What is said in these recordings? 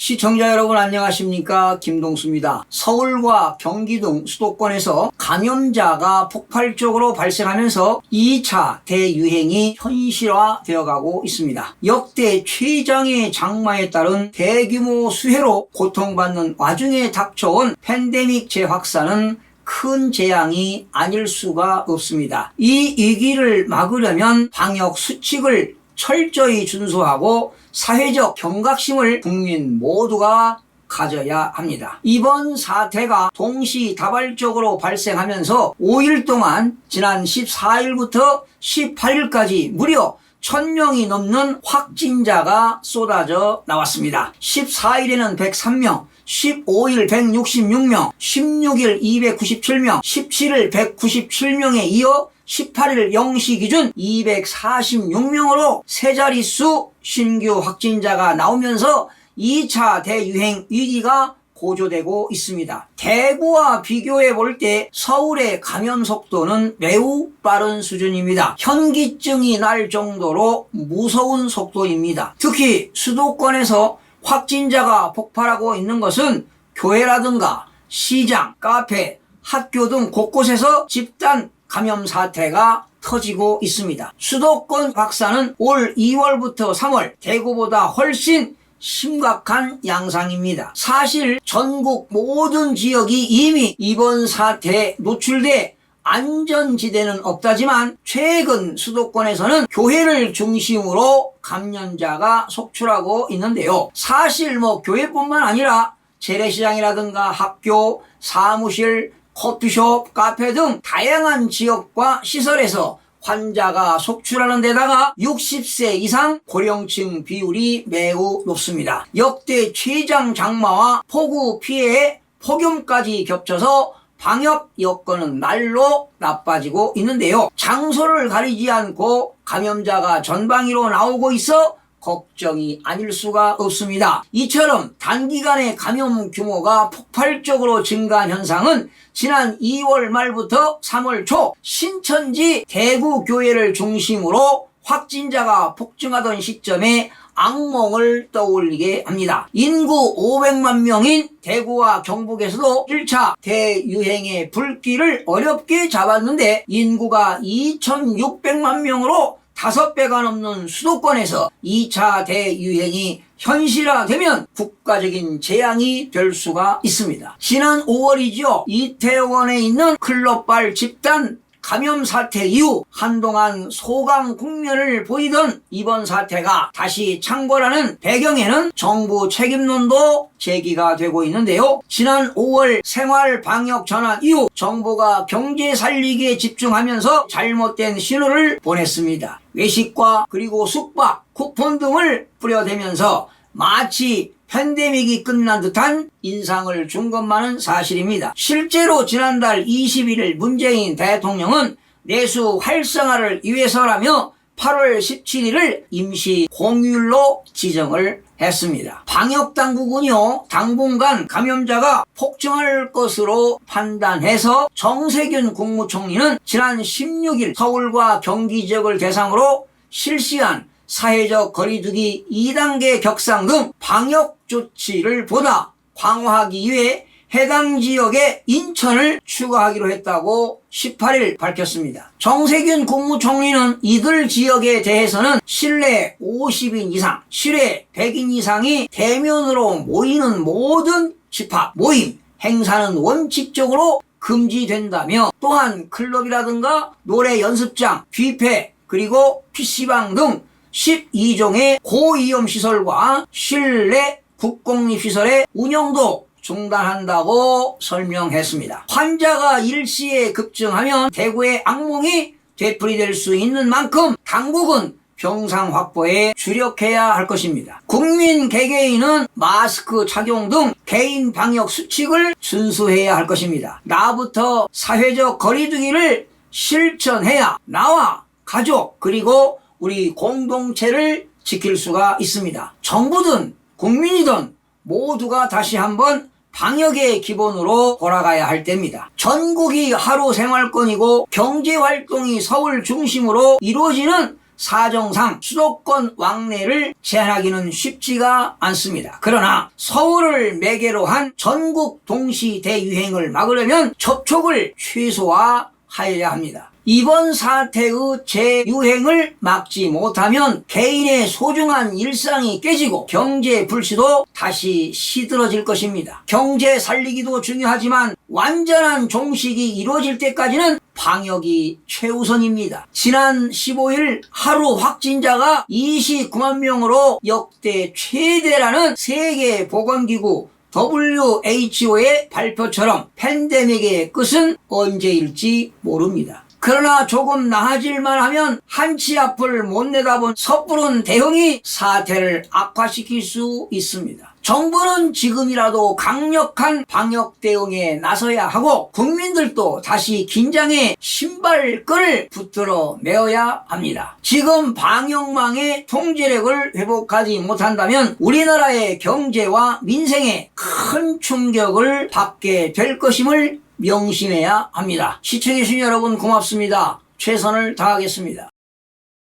시청자 여러분 안녕하십니까, 김동수입니다. 서울과 경기 등 수도권에서 감염자가 폭발적으로 발생하면서 2차 대유행이 현실화되어 가고 있습니다. 역대 최장의 장마에 따른 대규모 수해로 고통받는 와중에 닥쳐온 팬데믹 재확산은 큰 재앙이 아닐 수가 없습니다. 이 위기를 막으려면 방역 수칙을 철저히 준수하고 사회적 경각심을 국민 모두가 가져야 합니다. 이번 사태가 동시다발적으로 발생하면서 5일 동안 지난 14일부터 18일까지 무려 1000명이 넘는 확진자가 쏟아져 나왔습니다. 14일에는 103명, 15일 166명, 16일 297명, 17일 197명에 이어 18일 0시 기준 246명으로 세 자릿수 신규 확진자가 나오면서 2차 대유행 위기가 고조되고 있습니다. 대구와 비교해 볼 때 서울의 감염 속도는 매우 빠른 수준입니다. 현기증이 날 정도로 무서운 속도입니다. 특히 수도권에서 확진자가 폭발하고 있는 것은 교회라든가 시장, 카페, 학교 등 곳곳에서 집단 감염 사태가 터지고 있습니다. 수도권 확산은 올 2월부터 3월 대구보다 훨씬 심각한 양상입니다. 사실 전국 모든 지역이 이미 이번 사태에 노출돼 안전지대는 없다지만 최근 수도권에서는 교회를 중심으로 감염자가 속출하고 있는데요. 사실 교회뿐만 아니라 재래시장이라든가 학교, 사무실, 커피숍, 카페 등 다양한 지역과 시설에서 환자가 속출하는 데다가 60세 이상 고령층 비율이 매우 높습니다. 역대 최장 장마와 폭우 피해에 폭염까지 겹쳐서 방역 여건은 날로 나빠지고 있는데요. 장소를 가리지 않고 감염자가 전방위로 나오고 있어 걱정이 아닐 수가 없습니다. 이처럼 단기간에 감염 규모가 폭발적으로 증가한 현상은 지난 2월 말부터 3월 초 신천지 대구교회를 중심으로 확진자가 폭증하던 시점에 악몽을 떠올리게 합니다. 인구 500만 명인 대구와 경북에서도 1차 대유행의 불길을 어렵게 잡았는데 인구가 2600만 명으로 5배가 넘는 수도권에서 2차 대유행이 현실화되면 국가적인 재앙이 될 수가 있습니다. 지난 5월이죠. 이태원에 있는 클럽발 집단 감염 사태 이후 한동안 소강 국면을 보이던 이번 사태가 다시 창궐하는 배경에는 정부 책임론도 제기가 되고 있는데요. 지난 5월 생활 방역 전환 이후 정부가 경제 살리기에 집중하면서 잘못된 신호를 보냈습니다. 외식과 그리고 숙박, 쿠폰 등을 뿌려대면서 마치 팬데믹이 끝난 듯한 인상을 준 것만은 사실입니다. 실제로 지난달 21일 문재인 대통령은 내수 활성화를 위해서라며 8월 17일을 임시 공휴일로 지정을 했습니다. 방역당국은요, 당분간 감염자가 폭증할 것으로 판단해서 정세균 국무총리는 지난 16일 서울과 경기 지역을 대상으로 실시한 사회적 거리두기 2단계 격상 등 방역 조치를 보다 강화하기 위해 해당 지역에 인천을 추가하기로 했다고 18일 밝혔습니다. 정세균 국무총리는 이들 지역에 대해서는 실내 50인 이상, 실외 100인 이상이 대면으로 모이는 모든 집합, 모임, 행사는 원칙적으로 금지된다며 또한 클럽이라든가 노래 연습장, 뷔페, 그리고 PC방 등 12종의 고위험시설과 실내 국공립시설의 운영도 중단한다고 설명했습니다. 환자가 일시에 급증하면 대구의 악몽이 되풀이될 수 있는 만큼 당국은 병상 확보에 주력해야 할 것입니다. 국민 개개인은 마스크 착용 등 개인 방역 수칙을 준수해야 할 것입니다. 나부터 사회적 거리두기를 실천해야 나와 가족 그리고 우리 공동체를 지킬 수가 있습니다. 정부든 국민이든 모두가 다시 한번 방역의 기본으로 돌아가야 할 때입니다. 전국이 하루 생활권이고 경제활동이 서울 중심으로 이루어지는 사정상 수도권 왕래를 제한하기는 쉽지가 않습니다. 그러나 서울을 매개로 한 전국 동시 대유행을 막으려면 접촉을 최소화하여야 합니다. 이번 사태의 재유행을 막지 못하면 개인의 소중한 일상이 깨지고 경제 불씨도 다시 시들어질 것입니다. 경제 살리기도 중요하지만 완전한 종식이 이루어질 때까지는 방역이 최우선입니다. 지난 15일 하루 확진자가 29만 명으로 역대 최대라는 세계보건기구 WHO의 발표처럼 팬데믹의 끝은 언제일지 모릅니다. 그러나 조금 나아질만 하면 한치 앞을 못 내다본 섣부른 대응이 사태를 악화시킬 수 있습니다. 정부는 지금이라도 강력한 방역 대응에 나서야 하고 국민들도 다시 긴장의 신발끈을 붙들어 매어야 합니다. 지금 방역망의 통제력을 회복하지 못한다면 우리나라의 경제와 민생에 큰 충격을 받게 될 것임을 명심해야 합니다. 시청해주신 여러분 고맙습니다. 최선을 다하겠습니다.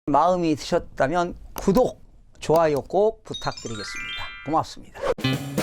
마음이 드셨다면 구독, 좋아요 꼭 부탁드리겠습니다. 고맙습니다.